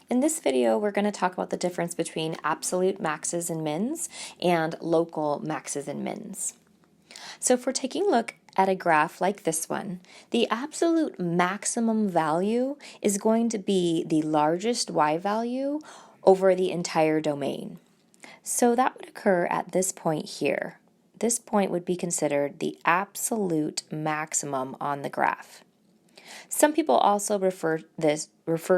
In this video, we're going to talk about the difference between absolute maxes and mins and local maxes and mins. So if we're taking a look at a graph like this one, the absolute maximum value is going to be the largest y value over the entire domain. So that would occur at this point here. This point would be considered the absolute maximum on the graph. Some people also refer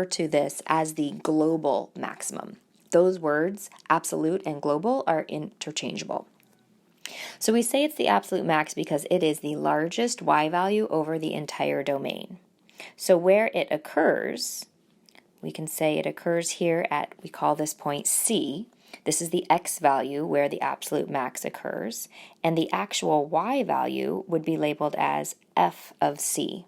to this as the global maximum. Those words, absolute and global, are interchangeable. So we say it's the absolute max because it is the largest y value over the entire domain. So where it occurs, we can say it occurs here at, we call this point C. This is the x value where the absolute max occurs, and the actual y value would be labeled as f of C.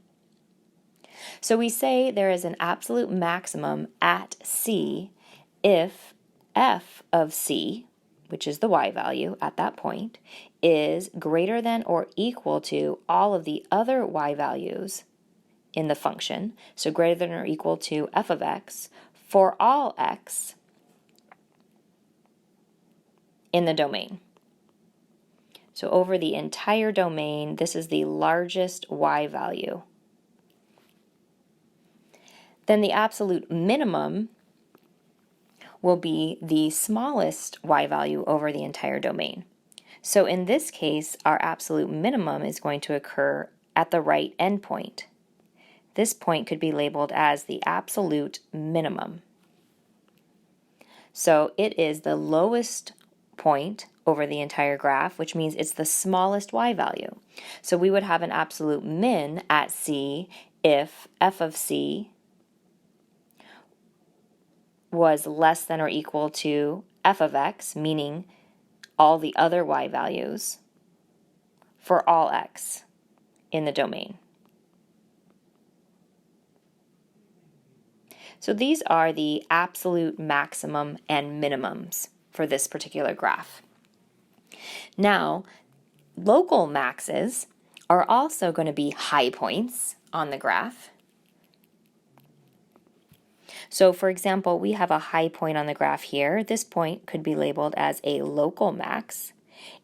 So we say there is an absolute maximum at C if f of C, which is the y value at that point, is greater than or equal to all of the other y values in the function, so greater than or equal to f of x for all x in the domain. So over the entire domain, this is the largest y value. Then the absolute minimum will be the smallest y value over the entire domain. So in this case, our absolute minimum is going to occur at the right endpoint. This point could be labeled as the absolute minimum. So it is the lowest point over the entire graph, which means it's the smallest y value. So we would have an absolute min at C if f of C was less than or equal to f of x, meaning all the other y values for all x in the domain. So these are the absolute maximum and minimums for this particular graph. Now, local maxes are also going to be high points on the graph. So for example, we have a high point on the graph here. This point could be labeled as a local max.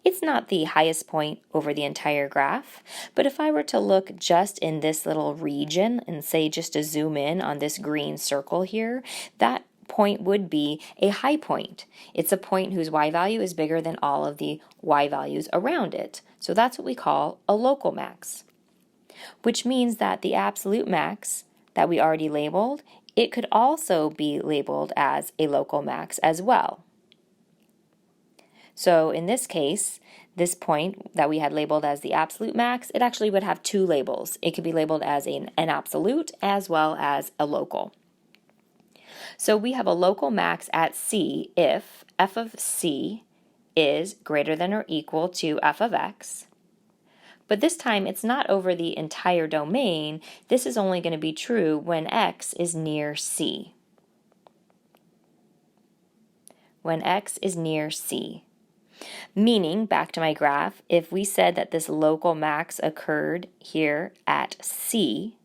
It's not the highest point over the entire graph, but if I were to look just in this little region and say just to zoom in on this green circle here, that point would be a high point. It's a point whose y value is bigger than all of the y values around it. So that's what we call a local max, which means that the absolute max that we already labeled, it could also be labeled as a local max as well. So in this case, this point that we had labeled as the absolute max, it actually would have two labels. It could be labeled as an absolute as well as a local. So we have a local max at C if f of C is greater than or equal to f of x. But this time it's not over the entire domain. This is only going to be true when x is near C. When x is near C. Meaning, back to my graph, if we said that this local max occurred here at C,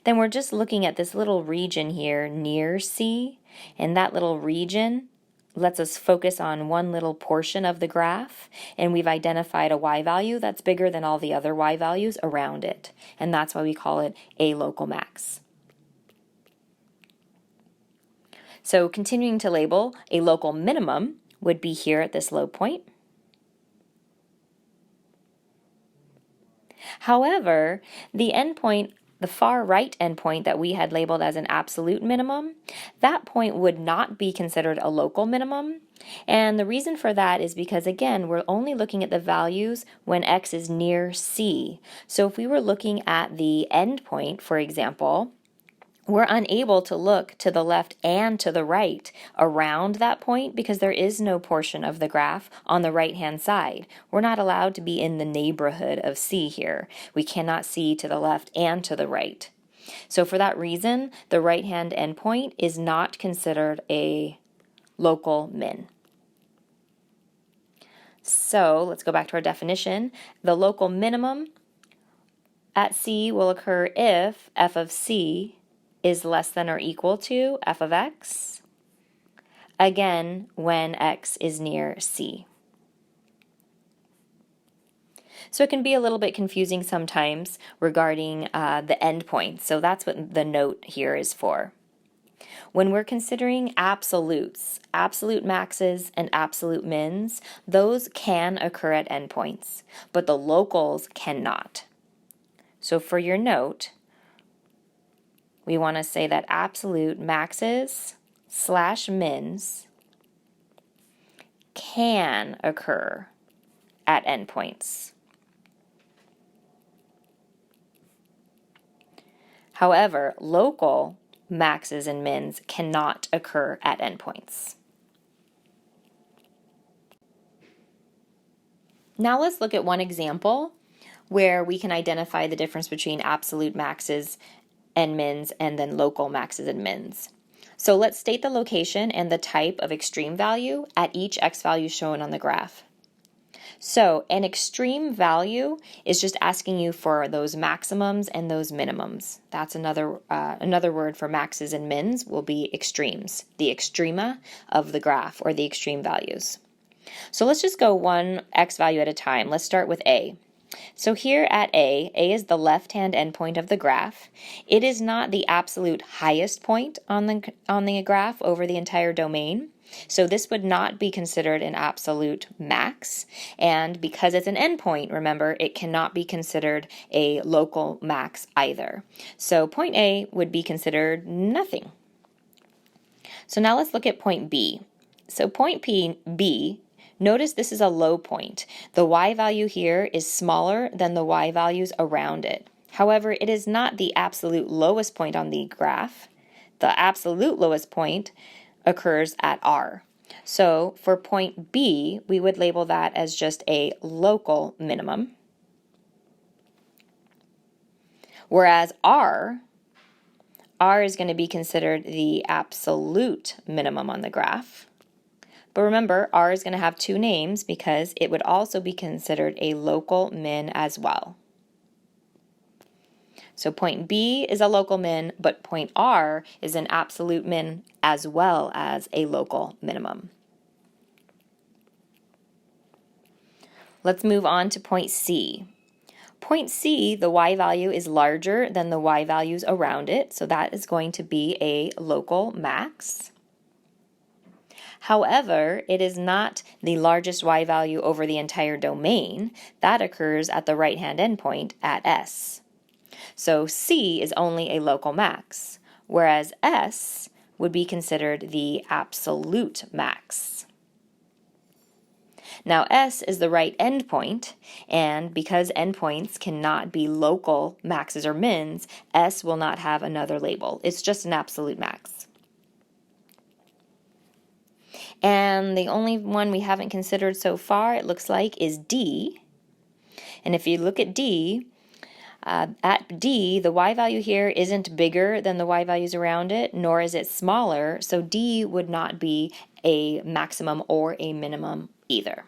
then we're just looking at this little region here near C, and that little region lets us focus on one little portion of the graph, and we've identified a y value that's bigger than all the other y values around it, and that's why we call it a local max. So continuing to label, a local minimum would be here at this low point. However, the endpoint, the far right endpoint that we had labeled as an absolute minimum, that point would not be considered a local minimum. And the reason for that is because, again, we're only looking at the values when x is near C. So if we were looking at the endpoint, for example, we're unable to look to the left and to the right around that point because there is no portion of the graph on the right-hand side. We're not allowed to be in the neighborhood of C here. We cannot see to the left and to the right. So for that reason, the right-hand endpoint is not considered a local min. So let's go back to our definition. The local minimum at C will occur if f of C is less than or equal to f of x, again when x is near c. So it can be a little bit confusing sometimes regarding the endpoints. So that's what the note here is for. When we're considering absolutes, absolute maxes and absolute mins, those can occur at endpoints, but the locals cannot. So for your note, we want to say that absolute maxes / mins can occur at endpoints. However, local maxes and mins cannot occur at endpoints. Now let's look at one example where we can identify the difference between absolute maxes and mins and then local maxes and mins. So let's state the location and the type of extreme value at each x value shown on the graph. So an extreme value is just asking you for those maximums and those minimums. That's another word for maxes and mins will be extremes, the extrema of the graph or the extreme values. So let's just go one x value at a time. Let's start with A. So here at A is the left-hand endpoint of the graph. It is not the absolute highest point on the graph over the entire domain. So this would not be considered an absolute max, and because it's an endpoint, remember, it cannot be considered a local max either. So point A would be considered nothing. So now let's look at point B. So point B, notice this is a low point. The y value here is smaller than the y values around it. However, it is not the absolute lowest point on the graph. The absolute lowest point occurs at R. So for point B, we would label that as just a local minimum. Whereas R is going to be considered the absolute minimum on the graph. But remember, R is going to have two names because it would also be considered a local min as well. So point B is a local min, but point R is an absolute min as well as a local minimum. Let's move on to point C. Point C, the y value is larger than the y values around it, so that is going to be a local max. However, it is not the largest y value over the entire domain. That occurs at the right-hand endpoint at S. So C is only a local max, whereas S would be considered the absolute max. Now S is the right endpoint, and because endpoints cannot be local maxes or mins, S will not have another label. It's just an absolute max. And the only one we haven't considered so far, it looks like, is D. And if you look at D, the y value here isn't bigger than the y values around it, nor is it smaller, so D would not be a maximum or a minimum either.